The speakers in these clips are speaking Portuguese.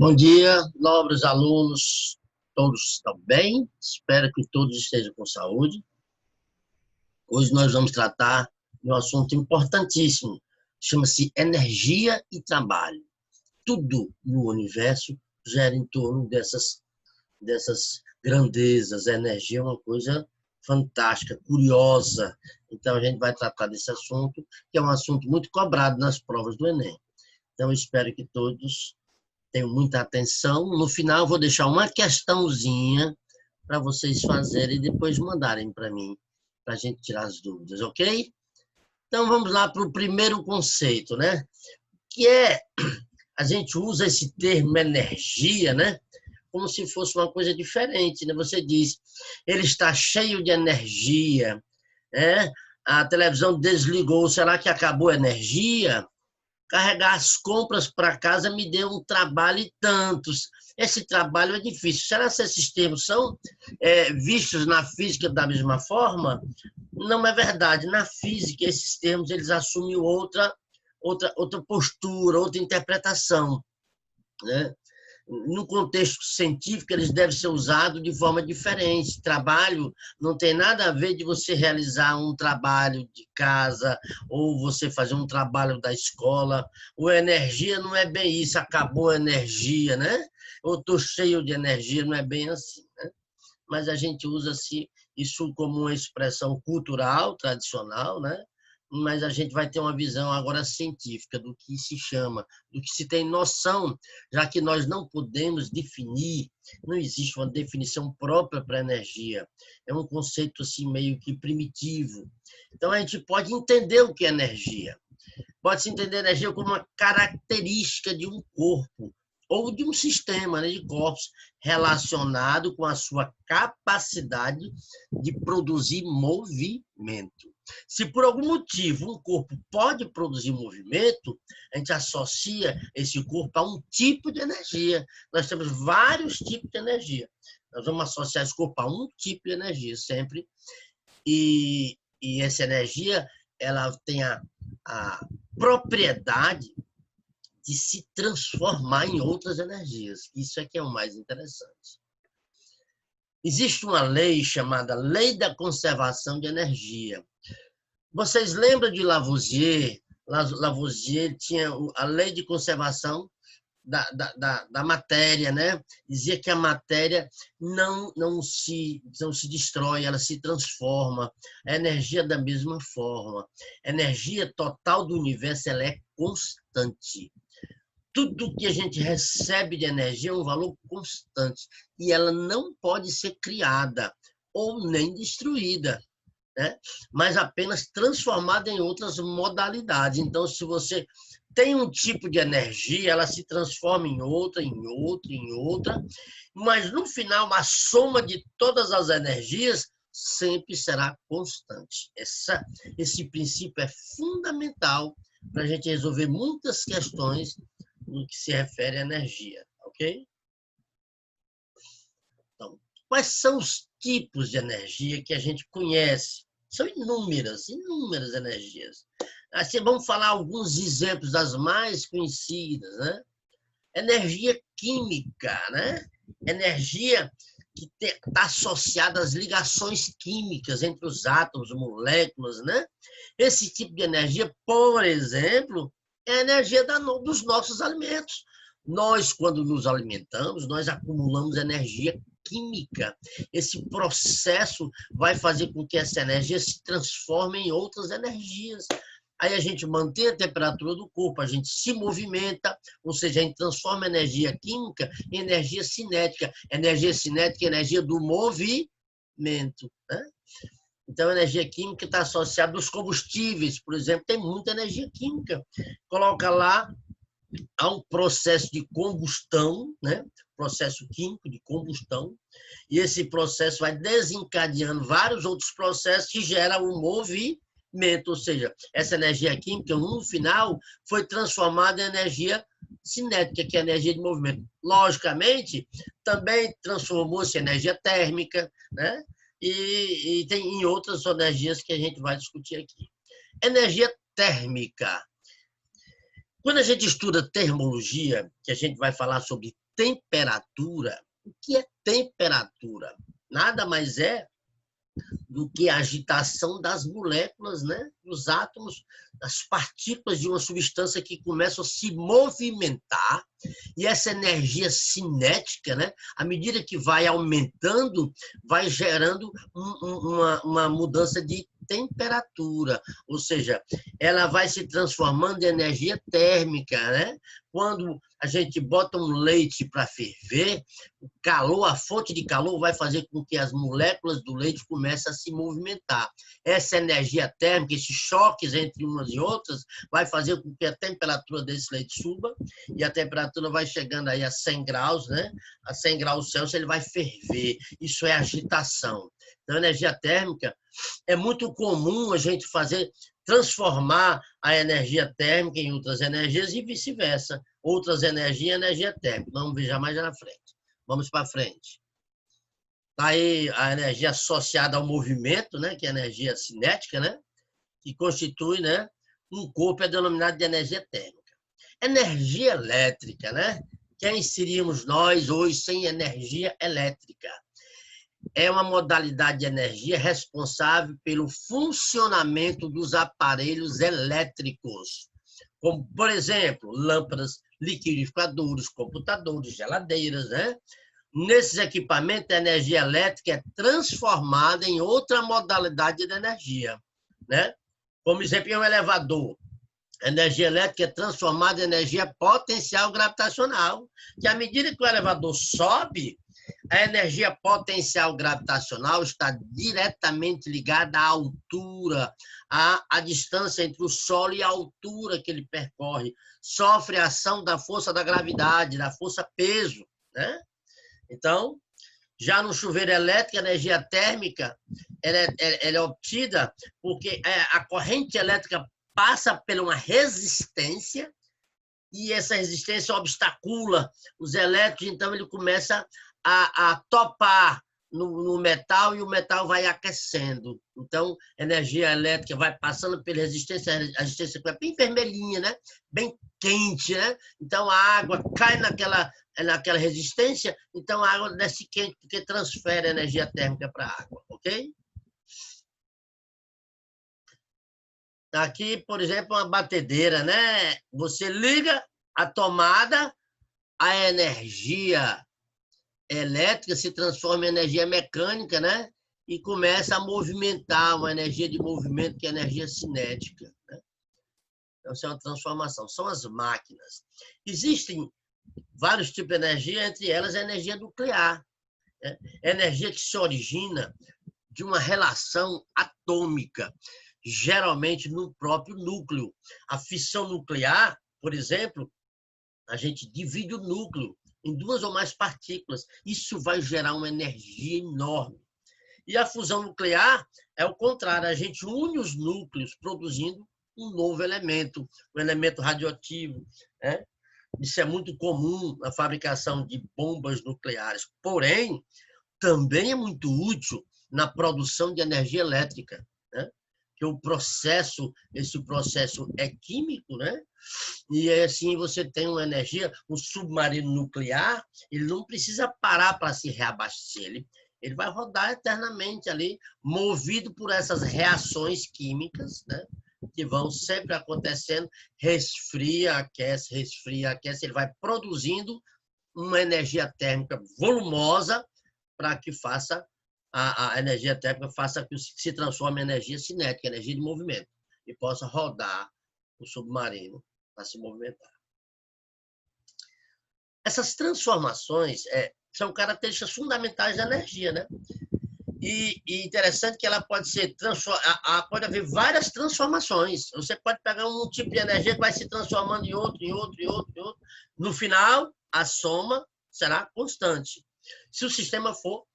Bom dia, nobres alunos. Todos estão bem? Espero que todos estejam com saúde. Hoje nós vamos tratar de um assunto importantíssimo. Chama-se energia e trabalho. Tudo no universo gira em torno dessas grandezas. A energia é uma coisa fantástica, curiosa. Então, a gente vai tratar desse assunto, que é um assunto muito cobrado nas provas do Enem. Então, eu espero que todos tenham muita atenção. No final, eu vou deixar uma questãozinha para vocês fazerem e depois mandarem para mim, para a gente tirar as dúvidas, ok? Então, vamos lá para o primeiro conceito, né? Que é, a gente usa esse termo energia, né? Como se fosse uma coisa diferente, né? Você diz, ele está cheio de energia, né? A televisão desligou, será que acabou a energia? Carregar as compras para casa me deu um trabalho e tantos. Esse trabalho é difícil. Será que esses termos são vistos na física da mesma forma? Não é verdade. Na física, esses termos eles assumem outra postura, outra interpretação, né? No contexto científico, eles devem ser usados de forma diferente. Trabalho não tem nada a ver de você realizar um trabalho de casa ou você fazer um trabalho da escola. O energia não é bem isso, acabou a energia, né? Eu estou cheio de energia, não é bem assim, né? Mas a gente usa assim, isso como uma expressão cultural, tradicional, né? Mas a gente vai ter uma visão agora científica do que se chama, do que se tem noção, já que nós não podemos definir, não existe uma definição própria para energia. É um conceito assim meio que primitivo. Então a gente pode entender o que é energia. Pode-se entender energia como uma característica de um corpo ou de um sistema, né, de corpos relacionado com a sua capacidade de produzir movimento. Se por algum motivo um corpo pode produzir movimento, a gente associa esse corpo a um tipo de energia. Nós temos vários tipos de energia. Nós vamos associar esse corpo a um tipo de energia sempre. E essa energia ela tem a propriedade de se transformar em outras energias. Isso é que é o mais interessante. Existe uma lei chamada Lei da Conservação de Energia. Vocês lembram de Lavoisier? Lavoisier tinha a lei de conservação da matéria, né? Dizia que a matéria não se destrói, ela se transforma. A energia da mesma forma. A energia total do universo ela é constante. Tudo que a gente recebe de energia é um valor constante e ela não pode ser criada ou nem destruída, né? Mas apenas transformada em outras modalidades. Então, se você tem um tipo de energia, ela se transforma em outra, em outra, em outra, mas no final, a soma de todas as energias sempre será constante. Esse princípio é fundamental para a gente resolver muitas questões no que se refere à energia, ok? Então, quais são os tipos de energia que a gente conhece? São inúmeras energias. Assim, vamos falar alguns exemplos das mais conhecidas, né? Energia química, né? Energia que está associada às ligações químicas entre os átomos, moléculas, né? Esse tipo de energia, por exemplo, é a energia dos nossos alimentos. Nós, quando nos alimentamos, nós acumulamos energia química. Esse processo vai fazer com que essa energia se transforme em outras energias. Aí a gente mantém a temperatura do corpo, a gente se movimenta, ou seja, a gente transforma a energia química em energia cinética. Energia cinética é energia do movimento, né? Então, a energia química está associada aos combustíveis, por exemplo, tem muita energia química. Coloca lá, há um processo de combustão, né? Processo químico de combustão, e esse processo vai desencadeando vários outros processos que geram um movimento, ou seja, essa energia química, no final, foi transformada em energia cinética, que é a energia de movimento. Logicamente, também transformou-se em energia térmica, né? E tem em outras energias que a gente vai discutir aqui. Energia térmica. Quando a gente estuda termologia, que a gente vai falar sobre temperatura, o que é temperatura? Nada mais é do que a agitação das moléculas, né? Dos átomos, das partículas de uma substância que começam a se movimentar, e essa energia cinética, né? À medida que vai aumentando, vai gerando uma mudança de temperatura, ou seja, ela vai se transformando em energia térmica, né? Quando a gente bota um leite para ferver, o calor, a fonte de calor vai fazer com que as moléculas do leite comecem a se movimentar. Essa energia térmica, esses choques entre umas e outras, vai fazer com que a temperatura desse leite suba, e a temperatura vai chegando aí a 100 graus, né? A 100 graus Celsius ele vai ferver. Isso é agitação. Então, a energia térmica é muito comum a gente transformar a energia térmica em outras energias e vice-versa. Outras energias em energia térmica. Vamos ver já mais na frente. Vamos para frente. Está aí a energia associada ao movimento, né? Que é a energia cinética, né? Que constitui, né? Um corpo é denominado de energia térmica. Energia elétrica, né? Quem seríamos nós hoje sem energia elétrica? É uma modalidade de energia responsável pelo funcionamento dos aparelhos elétricos, como, por exemplo, lâmpadas, liquidificadores, computadores, geladeiras, né? Nesses equipamentos, a energia elétrica é transformada em outra modalidade de energia, né? Como exemplo, em um elevador. A energia elétrica é transformada em energia potencial gravitacional, que à medida que o elevador sobe, a energia potencial gravitacional está diretamente ligada à altura, à distância entre o solo e a altura que ele percorre. Sofre a ação da força da gravidade, da força peso, né? Então, já no chuveiro elétrico, a energia térmica ela é obtida porque a corrente elétrica passa por uma resistência, e essa resistência obstacula os elétrons, então ele começa a topar no metal, e o metal vai aquecendo. Então, a energia elétrica vai passando pela resistência, a resistência é bem vermelhinha, né? Bem quente, né? Então, a água cai naquela resistência, então a água desce quente, porque transfere a energia térmica para a água, ok? Aqui, por exemplo, uma batedeira, né? Você liga a tomada, a energia elétrica se transforma em energia mecânica, né? E começa a movimentar, uma energia de movimento que é energia cinética, né? Então, isso é uma transformação. São as máquinas. Existem vários tipos de energia, entre elas a energia nuclear, né? Energia que se origina de uma relação atômica, geralmente no próprio núcleo. A fissão nuclear, por exemplo, a gente divide o núcleo em duas ou mais partículas. Isso vai gerar uma energia enorme. E a fusão nuclear é o contrário. A gente une os núcleos, produzindo um novo elemento, um elemento radioativo, né? Isso é muito comum na fabricação de bombas nucleares. Porém, também é muito útil na produção de energia elétrica, né? Que esse processo é químico, né? E assim você tem uma energia, um submarino nuclear, ele não precisa parar para se reabastecer, ele vai rodar eternamente ali, movido por essas reações químicas, né? Que vão sempre acontecendo, resfria, aquece, ele vai produzindo uma energia térmica volumosa para que faça a energia térmica faça que se transforme em energia cinética, energia de movimento, e possa rodar o submarino para se movimentar. Essas transformações são características fundamentais da energia, né? E interessante que ela pode ser pode haver várias transformações. Você pode pegar um tipo de energia que vai se transformando em outro, em outro, em outro, em outro. No final, a soma será constante. Se o sistema for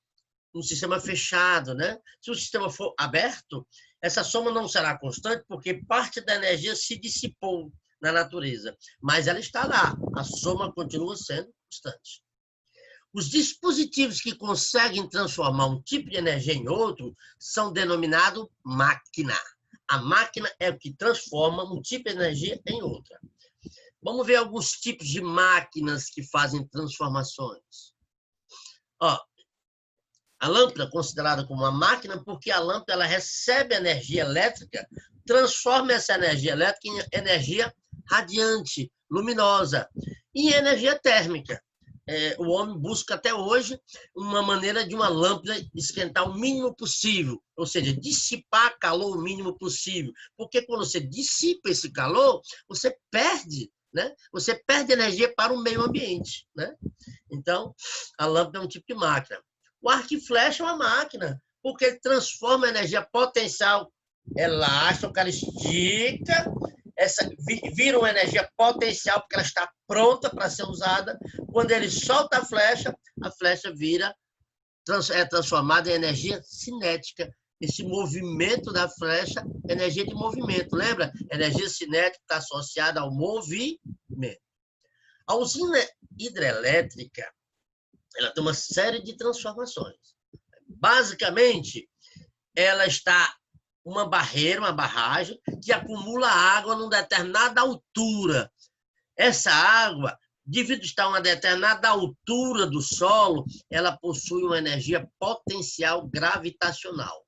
um sistema fechado, né? Se o sistema for aberto, essa soma não será constante, porque parte da energia se dissipou na natureza, mas ela está lá, a soma continua sendo constante. Os dispositivos que conseguem transformar um tipo de energia em outro são denominados máquina. A máquina é o que transforma um tipo de energia em outra. Vamos ver alguns tipos de máquinas que fazem transformações. Ó, a lâmpada é considerada como uma máquina porque a lâmpada ela recebe energia elétrica, transforma essa energia elétrica em energia radiante, luminosa, e em energia térmica. O homem busca até hoje uma maneira de uma lâmpada esquentar o mínimo possível, ou seja, dissipar calor o mínimo possível. Porque quando você dissipa esse calor, você perde, né? Você perde energia para o meio ambiente, né? Então, a lâmpada é um tipo de máquina. O arco e flecha é uma máquina, porque ele transforma a energia potencial elástica, o cara estica, vira uma energia potencial, porque ela está pronta para ser usada. Quando ele solta a flecha é transformada em energia cinética. Esse movimento da flecha é energia de movimento, lembra? Energia cinética está associada ao movimento. A usina hidrelétrica ela tem uma série de transformações. Basicamente, ela está uma barreira, uma barragem, que acumula água numa determinada altura. Essa água, devido estar a uma determinada altura do solo, ela possui uma energia potencial gravitacional.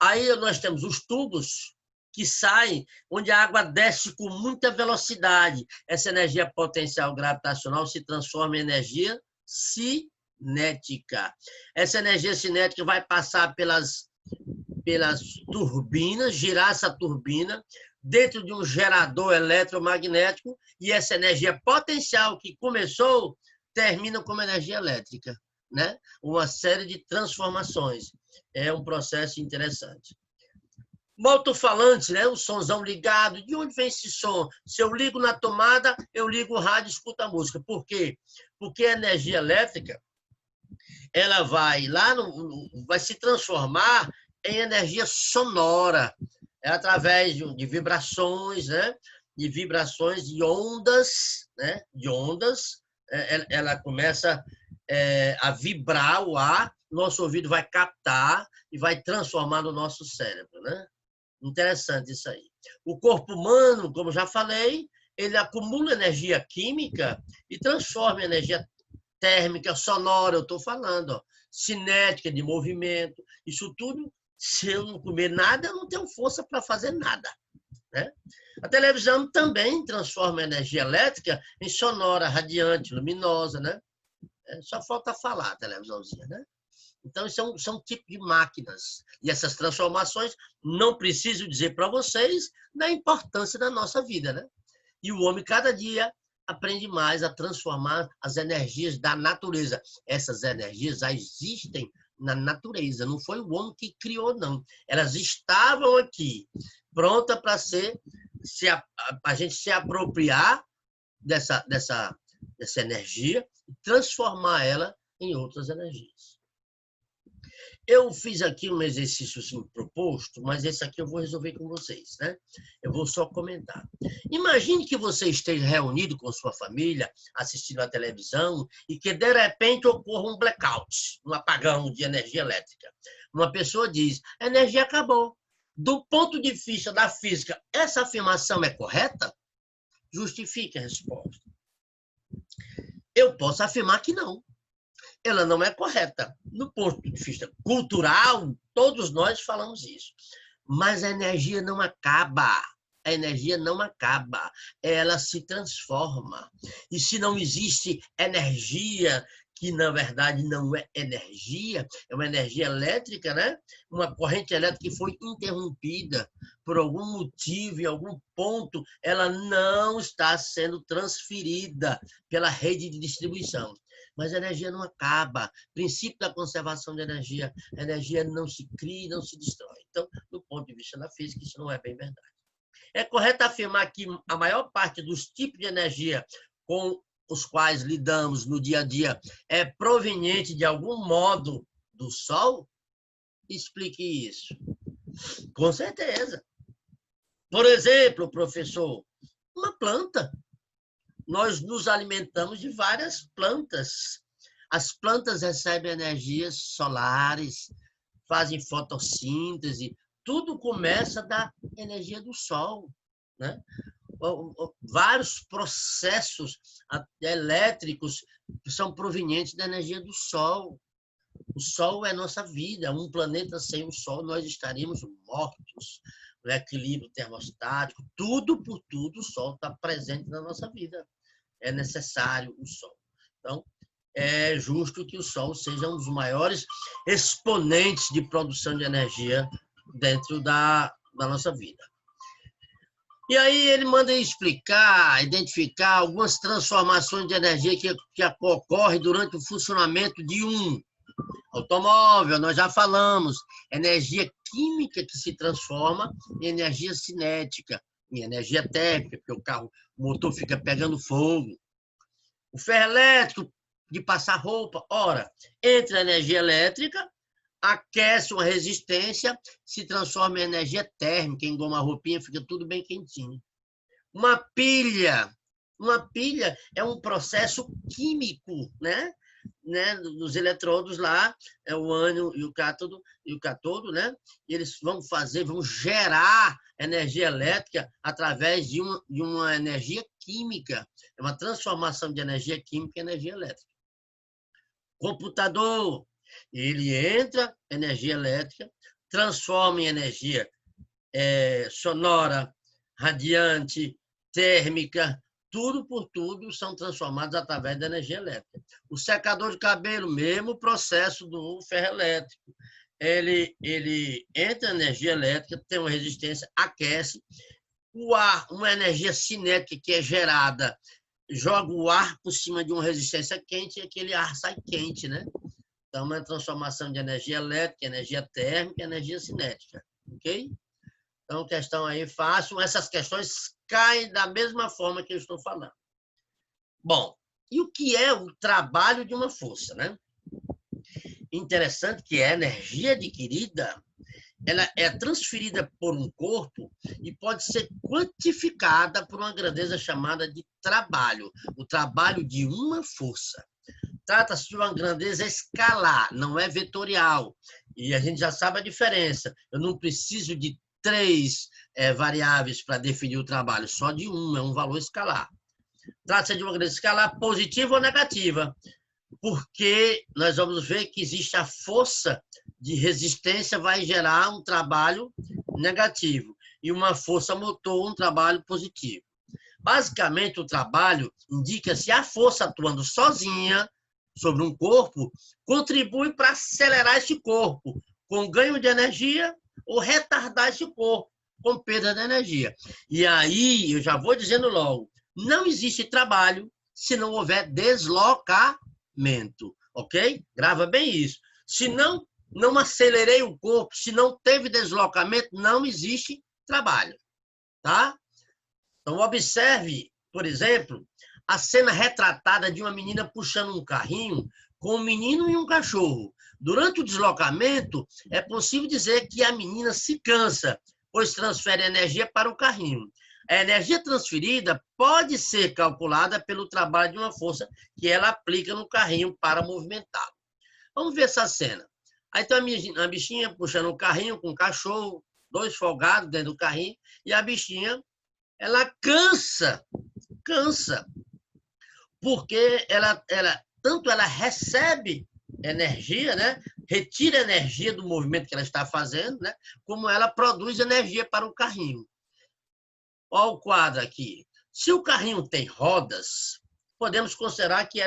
Aí nós temos os tubos que saem, onde a água desce com muita velocidade. Essa energia potencial gravitacional se transforma em energia cinética. Essa energia cinética vai passar pelas turbinas, girar essa turbina dentro de um gerador eletromagnético e essa energia potencial que começou termina como energia elétrica, né? Uma série de transformações. É um processo interessante. Alto-falante, né? O somzão ligado. De onde vem esse som? Se eu ligo na tomada, eu ligo o rádio e escuto a música. Por quê? Porque a energia elétrica ela vai vai se transformar em energia sonora, através de vibrações, né? De vibrações, de ondas, né? De ondas, ela começa a vibrar o ar, nosso ouvido vai captar e vai transformar no nosso cérebro, né? Interessante isso aí. O corpo humano, como já falei, ele acumula energia química e transforma em energia térmica, sonora, eu estou falando, ó, cinética, de movimento. Isso tudo, se eu não comer nada, eu não tenho força para fazer nada, né? A televisão também transforma a energia elétrica em sonora, radiante, luminosa, né? Só falta falar a televisãozinha, né? Então, são tipos de máquinas. E essas transformações, não preciso dizer para vocês da importância da nossa vida, né? E o homem, cada dia, aprende mais a transformar as energias da natureza. Essas energias já existem na natureza. Não foi o homem que criou, não. Elas estavam aqui, prontas para a gente se apropriar dessa energia e transformar ela em outras energias. Eu fiz aqui um exercício assim, proposto, mas esse aqui eu vou resolver com vocês, né? Eu vou só comentar. Imagine que você esteja reunido com sua família, assistindo a televisão, e que de repente ocorra um blackout, um apagão de energia elétrica. Uma pessoa diz, a energia acabou. Do ponto de vista da física, essa afirmação é correta? Justifique a resposta. Eu posso afirmar que não. Ela não é correta. No ponto de vista cultural, todos nós falamos isso. Mas a energia não acaba. A energia não acaba. Ela se transforma. E se não existe energia, que na verdade não é energia, é uma energia elétrica, né? Uma corrente elétrica que foi interrompida por algum motivo, em algum ponto, ela não está sendo transferida pela rede de distribuição. Mas a energia não acaba. Princípio da conservação de energia, a energia não se cria, não se destrói. Então, do ponto de vista da física, isso não é bem verdade. É correto afirmar que a maior parte dos tipos de energia com os quais lidamos no dia a dia é proveniente de algum modo do Sol? Explique isso. Com certeza. Por exemplo, professor, uma planta. Nós nos alimentamos de várias plantas. As plantas recebem energias solares, fazem fotossíntese, tudo começa da energia do sol, né? vários processos elétricos que são provenientes da energia do Sol. O Sol é nossa vida. Um planeta sem o Sol, nós estaríamos mortos. O equilíbrio termostático, tudo por tudo, o Sol está presente na nossa vida. É necessário o Sol. Então, é justo que o Sol seja um dos maiores exponentes de produção de energia dentro da nossa vida. E aí ele manda explicar, identificar algumas transformações de energia que ocorrem durante o funcionamento de um automóvel. Nós já falamos, energia química que se transforma em energia cinética, em energia térmica, porque o motor fica pegando fogo. O ferro elétrico, de passar roupa. Ora, entra a energia elétrica, aquece uma resistência, se transforma em energia térmica, engoma a roupinha, fica tudo bem quentinho. Uma pilha é um processo químico, né? Dos eletrodos lá, é o ânion e o cátodo, né? E eles vão gerar energia elétrica através de uma energia química. É uma transformação de energia química em energia elétrica. Computador, ele entra energia elétrica, transforma em energia sonora, radiante, térmica, tudo por tudo são transformados através da energia elétrica. O secador de cabelo, mesmo processo do ferro elétrico. Ele entra energia elétrica, tem uma resistência, aquece. O ar, uma energia cinética que é gerada, joga o ar por cima de uma resistência quente e aquele ar sai quente, né? Então, uma transformação de energia elétrica, energia térmica, energia cinética, ok? Então, questão aí fácil. Essas questões caem da mesma forma que eu estou falando. Bom, e o que é o trabalho de uma força, né? Interessante que a energia adquirida, ela é transferida por um corpo e pode ser quantificada por uma grandeza chamada de trabalho. O trabalho de uma força. Trata-se de uma grandeza escalar, não é vetorial. E a gente já sabe a diferença. Eu não preciso de 3 variáveis para definir o trabalho, só de uma, é um valor escalar. Trata-se de uma grandeza escalar positiva ou negativa, porque nós vamos ver que existe a força de resistência vai gerar um trabalho negativo e uma força motor, um trabalho positivo. Basicamente, o trabalho indica se a força atuando sozinha sobre um corpo contribui para acelerar esse corpo com ganho de energia ou retardar esse corpo com perda de energia. E aí, eu já vou dizendo logo, não existe trabalho se não houver deslocamento, ok? Grava bem isso. Se não acelerei o corpo, se não teve deslocamento, não existe trabalho, tá? Então, observe, por exemplo, a cena retratada de uma menina puxando um carrinho com um menino e um cachorro. Durante o deslocamento, é possível dizer que a menina se cansa, pois transfere energia para o carrinho. A energia transferida pode ser calculada pelo trabalho de uma força que ela aplica no carrinho para movimentá-lo. Vamos ver essa cena. Aí tem a bichinha puxando um carrinho com um cachorro, 2 folgados dentro do carrinho, e a bichinha, ela cansa, porque tanto ela recebe energia, né? Retira energia do movimento que ela está fazendo, né? Como ela produz energia para o carrinho. Olha o quadro aqui. Se o carrinho tem rodas, podemos considerar que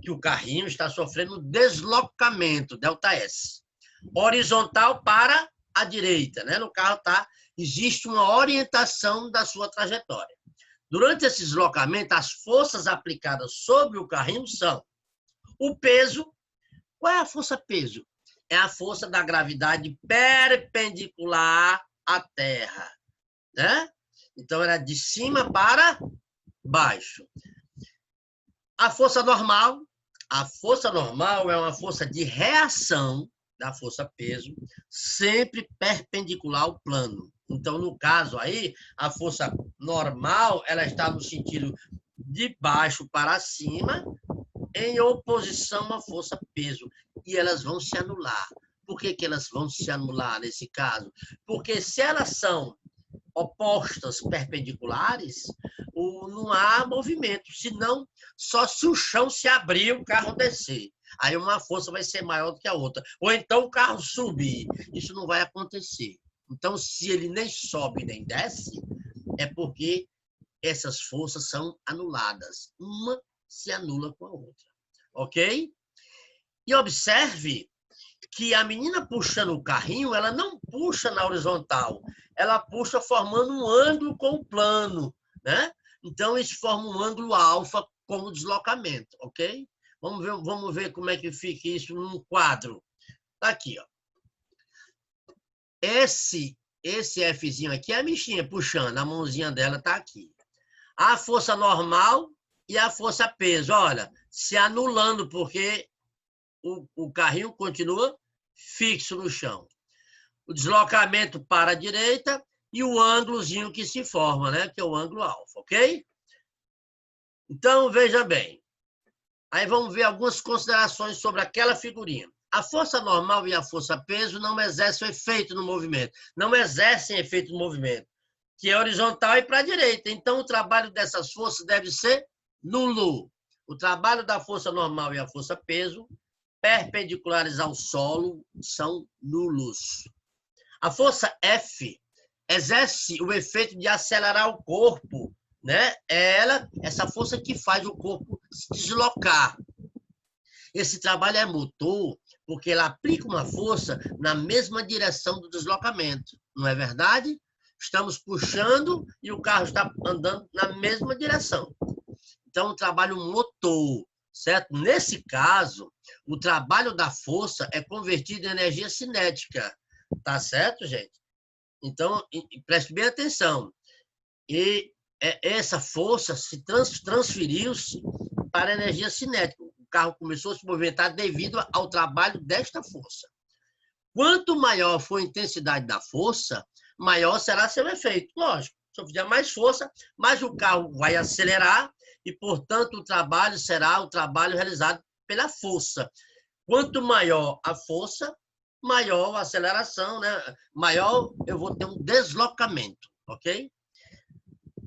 o carrinho está sofrendo deslocamento, ΔS. Horizontal para a direita, né? No carro existe uma orientação da sua trajetória. Durante esse deslocamento, as forças aplicadas sobre o carrinho são o peso. Qual é a força peso? É a força da gravidade perpendicular à Terra, né? Então, era de cima para baixo. A força normal é uma força de reação da força peso, sempre perpendicular ao plano. Então, no caso aí, a força normal, ela está no sentido de baixo para cima, em oposição à força peso. E elas vão se anular. Por que elas vão se anular nesse caso? Porque se elas são opostas, perpendiculares, não há movimento, senão só se o chão se abrir e o carro descer. Aí uma força vai ser maior do que a outra. Ou então o carro subir. Isso não vai acontecer. Então, se ele nem sobe nem desce, é porque essas forças são anuladas. Uma se anula com a outra. Ok? E observe que a menina puxando o carrinho, ela não puxa na horizontal, ela puxa formando um ângulo com o plano, né? Então, isso forma um ângulo alfa com o deslocamento, ok? Vamos ver como é que fica isso num quadro. Tá aqui, ó. Esse Fzinho aqui é a bichinha puxando, a mãozinha dela tá aqui. A força normal e a força peso, olha, se anulando, porque o carrinho continua fixo no chão. O deslocamento para a direita e o ângulozinho que se forma, né? Que é o ângulo alfa, ok? Então, veja bem. Aí vamos ver algumas considerações sobre aquela figurinha. A força normal e a força peso não exercem efeito no movimento. Não exercem efeito no movimento, que é horizontal e para a direita. Então, o trabalho dessas forças deve ser nulo. O trabalho da força normal e a força peso, perpendiculares ao solo, são nulos. A força F exerce o efeito de acelerar o corpo, né? É essa força que faz o corpo se deslocar. Esse trabalho é motor porque ela aplica uma força na mesma direção do deslocamento, não é verdade? Estamos puxando e o carro está andando na mesma direção. Então, o trabalho motor, certo? Nesse caso, o trabalho da força é convertido em energia cinética, tá certo, gente? Então, preste bem atenção. E essa força se transferiu-se para a energia cinética. O carro começou a se movimentar devido ao trabalho desta força. Quanto maior for a intensidade da força, maior será seu efeito. Lógico, se eu fizer mais força, mais o carro vai acelerar e, portanto, o trabalho será o trabalho realizado pela força. Quanto maior a força, maior a aceleração, né? Maior eu vou ter um deslocamento, ok?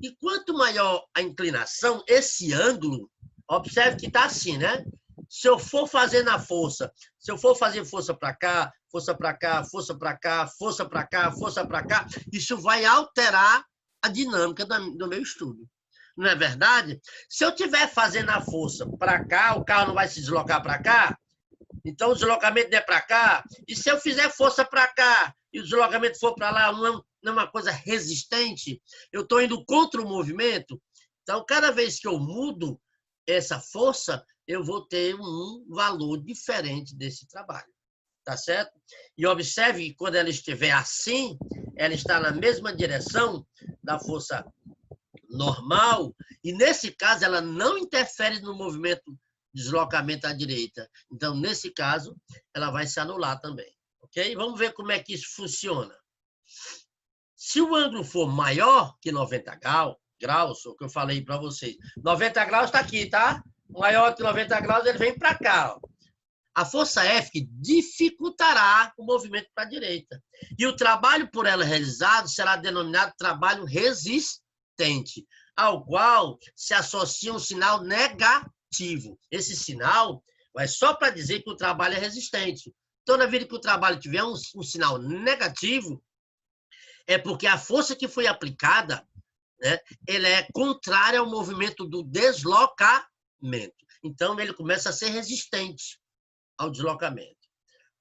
E quanto maior a inclinação, esse ângulo, observe que está assim, né? Se eu for fazer na força, se eu for fazer força para cá, força para cá, força para cá, força para cá, força para cá, isso vai alterar a dinâmica do meu estudo. Não é verdade? Se eu estiver fazendo a força para cá, o carro não vai se deslocar para cá, então o deslocamento é para cá. E se eu fizer força para cá e o deslocamento for para lá, não é uma coisa resistente, eu estou indo contra o movimento. Então, cada vez que eu mudo essa força, eu vou ter um valor diferente desse trabalho. Tá certo? E observe que quando ela estiver assim, ela está na mesma direção da força normal, e nesse caso ela não interfere no movimento deslocamento à direita. Então, nesse caso, ela vai se anular também. Ok? Vamos ver como é que isso funciona. Se o ângulo for maior que 90 graus, o que eu falei para vocês, 90 graus está aqui, tá? Maior que 90 graus, ele vem para cá. Ó. A força F dificultará o movimento para a direita. E o trabalho por ela realizado será denominado trabalho resistente, ao qual se associa um sinal negativo. Esse sinal vai só para dizer que o trabalho é resistente. Toda vez que o trabalho tiver um sinal negativo, é porque a força que foi aplicada, né, ele é contrária ao movimento do deslocamento. Então, ele começa a ser resistente ao deslocamento.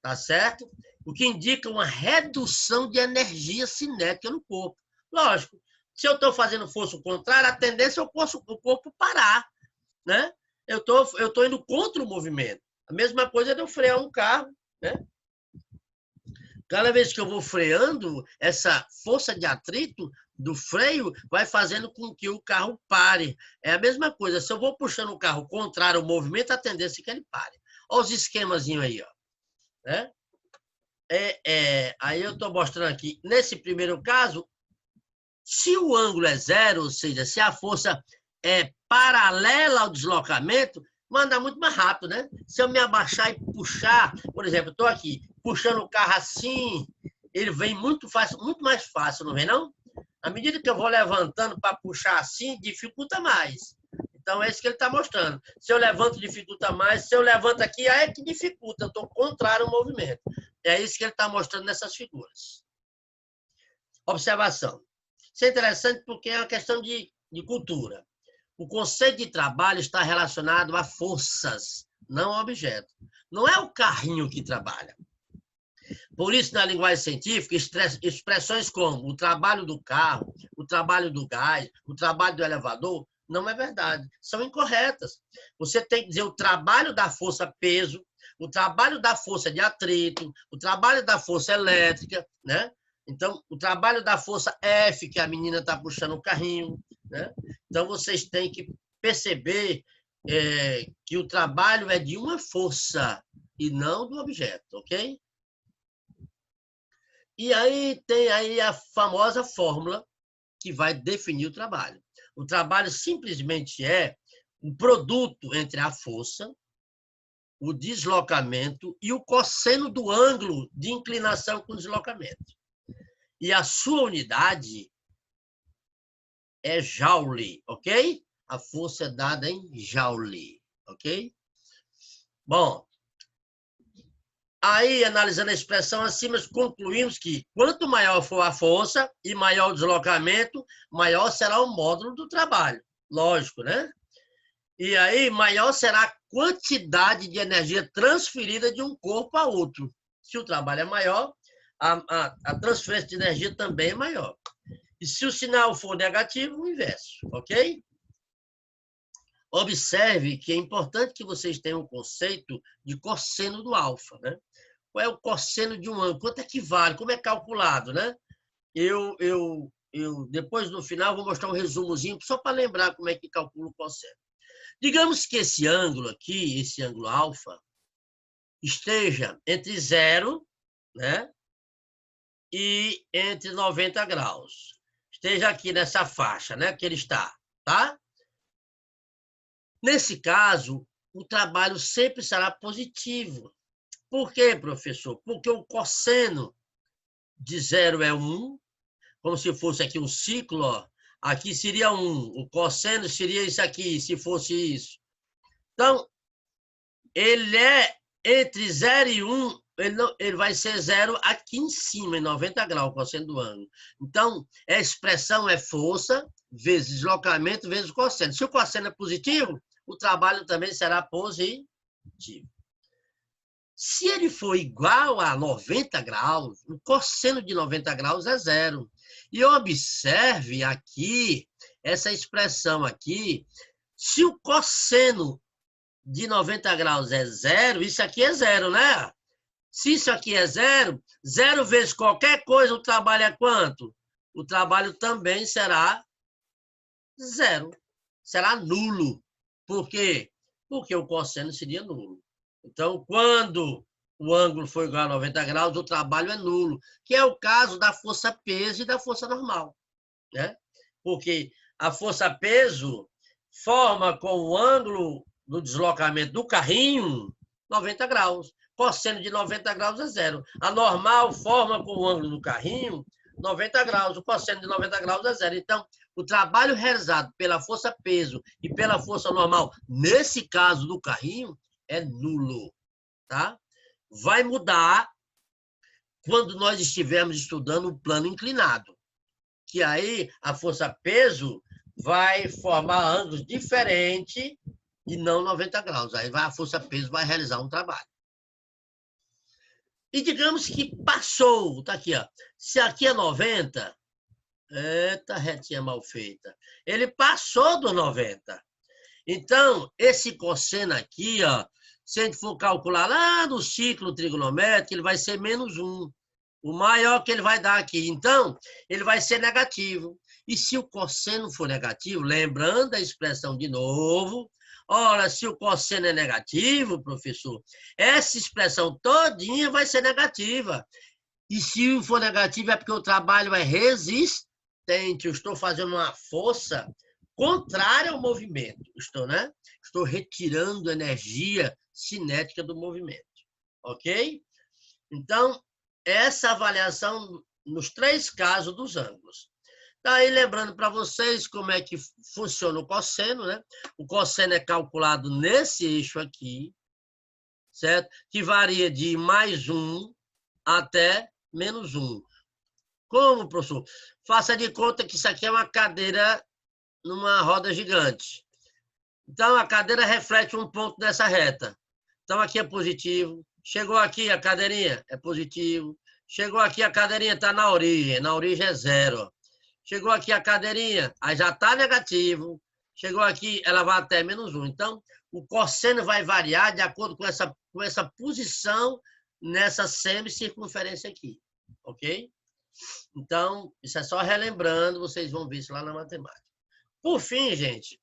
Tá certo? O que indica uma redução de energia cinética no corpo. Lógico, se eu estou fazendo força contrária, a tendência é o corpo parar. Né? Eu tô indo contra o movimento. A mesma coisa é de eu frear um carro. Né? Cada vez que eu vou freando, essa força de atrito do freio vai fazendo com que o carro pare. É a mesma coisa. Se eu vou puxando o carro contrário ao movimento, a tendência é que ele pare. Olha os esquemazinhos aí. Ó. Né? Aí eu estou mostrando aqui. Nesse primeiro caso, se o ângulo é zero, ou seja, se a força é paralela ao deslocamento, manda muito mais rápido, né? Se eu me abaixar e puxar, por exemplo, estou aqui puxando o carro assim, ele vem muito fácil, muito mais fácil, não vem não? À medida que eu vou levantando para puxar assim, dificulta mais. Então, é isso que ele está mostrando. Se eu levanto, dificulta mais. Se eu levanto aqui, aí é que dificulta. Eu estou contrário ao movimento. É isso que ele está mostrando nessas figuras. Observação. Isso é interessante porque é uma questão de cultura. O conceito de trabalho está relacionado a forças, não a objetos. Não é o carrinho que trabalha. Por isso, na linguagem científica, expressões como o trabalho do carro, o trabalho do gás, o trabalho do elevador, não é verdade. São incorretas. Você tem que dizer o trabalho da força peso, o trabalho da força de atrito, o trabalho da força elétrica, né? Então, o trabalho da força F, que a menina está puxando o carrinho, né? Então, vocês têm que perceber que o trabalho é de uma força e não do objeto, ok? E aí tem aí a famosa fórmula que vai definir o trabalho. O trabalho simplesmente é um produto entre a força, o deslocamento e o cosseno do ângulo de inclinação com o deslocamento. E a sua unidade é joule, ok? A força é dada em joule, ok? Bom, aí, analisando a expressão acima, concluímos que quanto maior for a força e maior o deslocamento, maior será o módulo do trabalho. Lógico, né? E aí, maior será a quantidade de energia transferida de um corpo a outro. Se o trabalho é maior, a transferência de energia também é maior. E se o sinal for negativo, o inverso, ok? Observe que é importante que vocês tenham um conceito de cosseno do alfa, né? Qual é o cosseno de um ângulo? Quanto é que vale? Como é calculado, né? Depois, no final, vou mostrar um resumozinho só para lembrar como é que calcula o cosseno. Digamos que esse ângulo aqui, esse ângulo alfa, esteja entre 0, né, e entre 90 graus. Esteja aqui nessa faixa, né, que ele está, tá? Nesse caso, o trabalho sempre será positivo. Por quê, professor? Porque o cosseno de 0 é 1, como se fosse aqui um ciclo, ó. Aqui seria 1, o cosseno seria isso aqui, se fosse isso. Então, ele é entre 0 e 1, ele vai ser 0 aqui em cima, em 90 graus, o cosseno do ângulo. Então, a expressão é força vezes deslocamento vezes cosseno. Se o cosseno é positivo, o trabalho também será positivo. Se ele for igual a 90 graus, o cosseno de 90 graus é 0. E observe aqui, essa expressão aqui, se o cosseno de 90 graus é 0, isso aqui é 0, né? Se isso aqui é 0, 0 vezes qualquer coisa, o trabalho é quanto? O trabalho também será 0. Será nulo. Por quê? Porque o cosseno seria nulo. Então, quando o ângulo for igual a 90 graus, o trabalho é nulo, que é o caso da força-peso e da força normal, né? Porque a força-peso forma com o ângulo do deslocamento do carrinho 90 graus. Cosseno de 90 graus é 0. A normal forma com o ângulo do carrinho 90 graus. O cosseno de 90 graus é 0. Então, o trabalho realizado pela força-peso e pela força normal, nesse caso do carrinho, é nulo, tá? Vai mudar quando nós estivermos estudando o plano inclinado, que aí a força-peso vai formar ângulos diferentes e não 90 graus. Aí a força-peso vai realizar um trabalho. E digamos que passou, tá aqui, ó. Se aqui é 90, eita, retinha mal feita. Ele passou do 90. Então, esse cosseno aqui, ó, se a gente for calcular lá no ciclo trigonométrico, ele vai ser menos 1. O maior que ele vai dar aqui. Então, ele vai ser negativo. E se o cosseno for negativo, lembrando a expressão de novo, ora, se o cosseno é negativo, professor, essa expressão todinha vai ser negativa. E se for negativo é porque o trabalho é resistente. Eu estou fazendo uma força contrária ao movimento. Né? Estou retirando energia cinética do movimento. Ok? Então, essa avaliação nos 3 casos dos ângulos. Daí, lembrando para vocês como é que funciona o cosseno, né? O cosseno é calculado nesse eixo aqui, certo? Que varia de +1 até -1. Como, professor? Faça de conta que isso aqui é uma cadeira numa roda gigante. Então, a cadeira reflete um ponto dessa reta. Então, aqui é positivo. Chegou aqui a cadeirinha, é positivo. Chegou aqui a cadeirinha, está na origem é 0. Chegou aqui a cadeirinha, aí já está negativo. Chegou aqui, ela vai até -1. Então, o cosseno vai variar de acordo com essa posição nessa semicircunferência aqui, ok? Então, isso é só relembrando, vocês vão ver isso lá na matemática. Por fim, gente,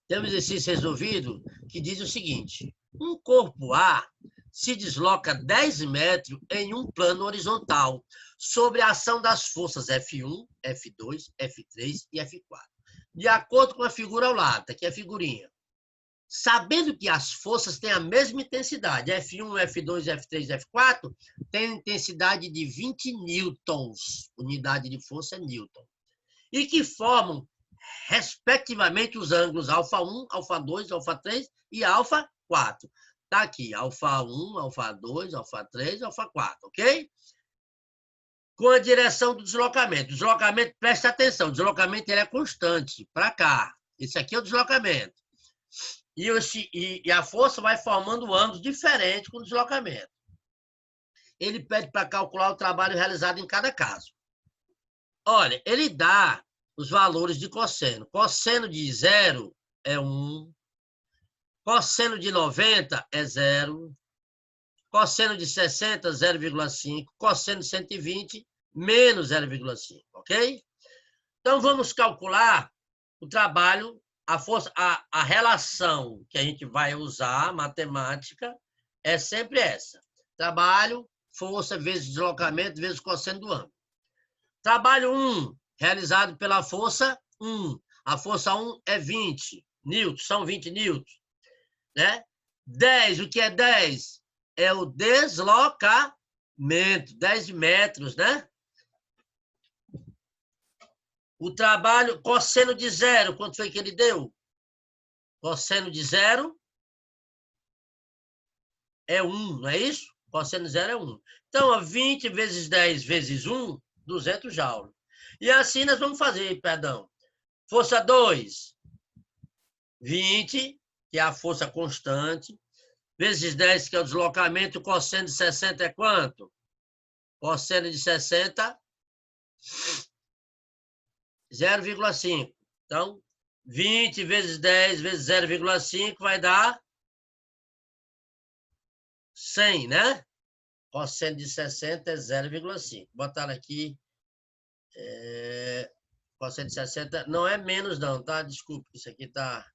tem um exercício resolvido que diz o seguinte: um corpo A se desloca 10 metros em um plano horizontal sobre a ação das forças F1, F2, F3 e F4, de acordo com a figura ao lado, aqui é a figurinha. Sabendo que as forças têm a mesma intensidade, F1, F2, F3, F4, tem intensidade de 20 newtons, unidade de força é newton, e que formam, respectivamente, os ângulos α1, α2, α3 e α4. Está aqui, α1, α2, α3, α4, ok? Com a direção do deslocamento. O deslocamento, presta atenção, o deslocamento ele é constante, para cá. Esse aqui é o deslocamento. E a força vai formando ângulos diferentes com o deslocamento. Ele pede para calcular o trabalho realizado em cada caso. Olha, ele dá os valores de cosseno. Cosseno de 0 é 1. Cosseno de 90 é 0. Cosseno de 60, 0,5. Cosseno de 120, menos 0,5. Ok? Então, vamos calcular o trabalho, a força, a relação que a gente vai usar, matemática, é sempre essa. Trabalho, força vezes deslocamento vezes cosseno do ângulo. Trabalho 1, realizado pela força 1. A força 1 é 20 newtons, são 20 newtons. Né? 10, o que é 10? É o deslocamento, 10 metros, né? O trabalho, cosseno de 0, quanto foi que ele deu? Cosseno de 0 é 1, não é isso? Cosseno de 0 é 1. Então, 20 vezes 10 vezes 1, 200 joules. E assim nós vamos fazer, perdão. Força 2, 20, que é a força constante, vezes 10, que é o deslocamento. O cosseno de 60 é quanto? Cosseno de 60, 0,5. Então, 20 vezes 10 vezes 0,5 vai dar 100, né? Cosseno de 60 é 0,5. Botar aqui. Cosseno de 60 não é menos, não, tá? Desculpe, isso aqui tá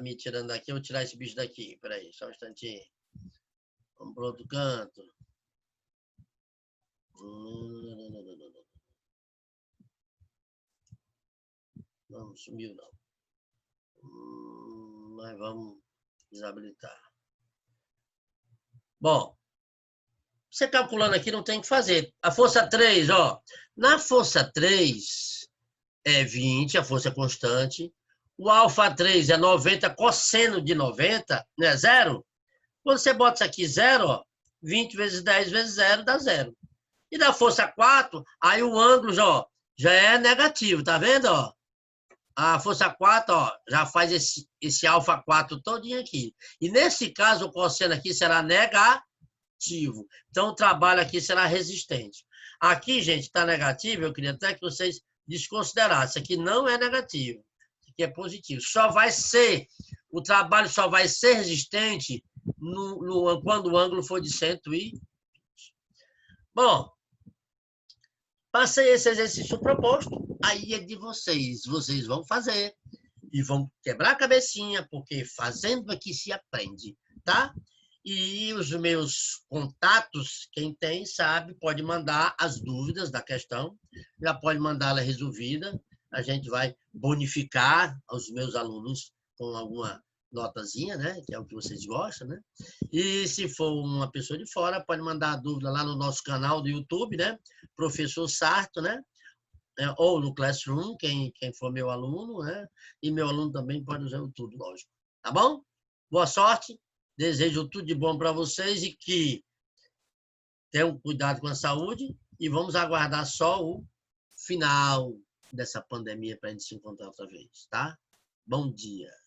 me tirando daqui. Eu vou tirar esse bicho daqui. Peraí, só um instantinho. Vamos para outro canto. Não sumiu, não. Mas vamos desabilitar. Bom, você calculando aqui não tem o que fazer. A força 3, ó. Na força 3 é 20, a força é constante. O alfa 3 é 90, cosseno de 90, né? 0. Quando você bota isso aqui 0, ó, 20 vezes 10 vezes 0 dá 0. E da força 4, aí o ângulo já é negativo, tá vendo? Ó? A força 4 ó, já faz esse alfa 4 todinho aqui. E nesse caso, o cosseno aqui será negativo. Então, o trabalho aqui será resistente. Aqui, gente, está negativo. Eu queria até que vocês desconsiderassem. Isso aqui não é negativo. Isso aqui é positivo. O trabalho só vai ser resistente quando o ângulo for de 120. Bom, passei esse exercício proposto. Aí é de vocês. Vocês vão fazer. E vão quebrar a cabecinha, porque fazendo aqui se aprende, tá? E os meus contatos, quem tem, sabe, pode mandar as dúvidas da questão, já pode mandar ela resolvida, a gente vai bonificar os meus alunos com alguma notazinha, né, que é o que vocês gostam, né? E se for uma pessoa de fora, pode mandar a dúvida lá no nosso canal do YouTube, né, Professor Sarto, né? ou no Classroom, quem for meu aluno, né? E meu aluno também pode usar o YouTube, lógico. Tá bom? Boa sorte, desejo tudo de bom para vocês e que tenham cuidado com a saúde e vamos aguardar só o final dessa pandemia para a gente se encontrar outra vez, tá? Bom dia.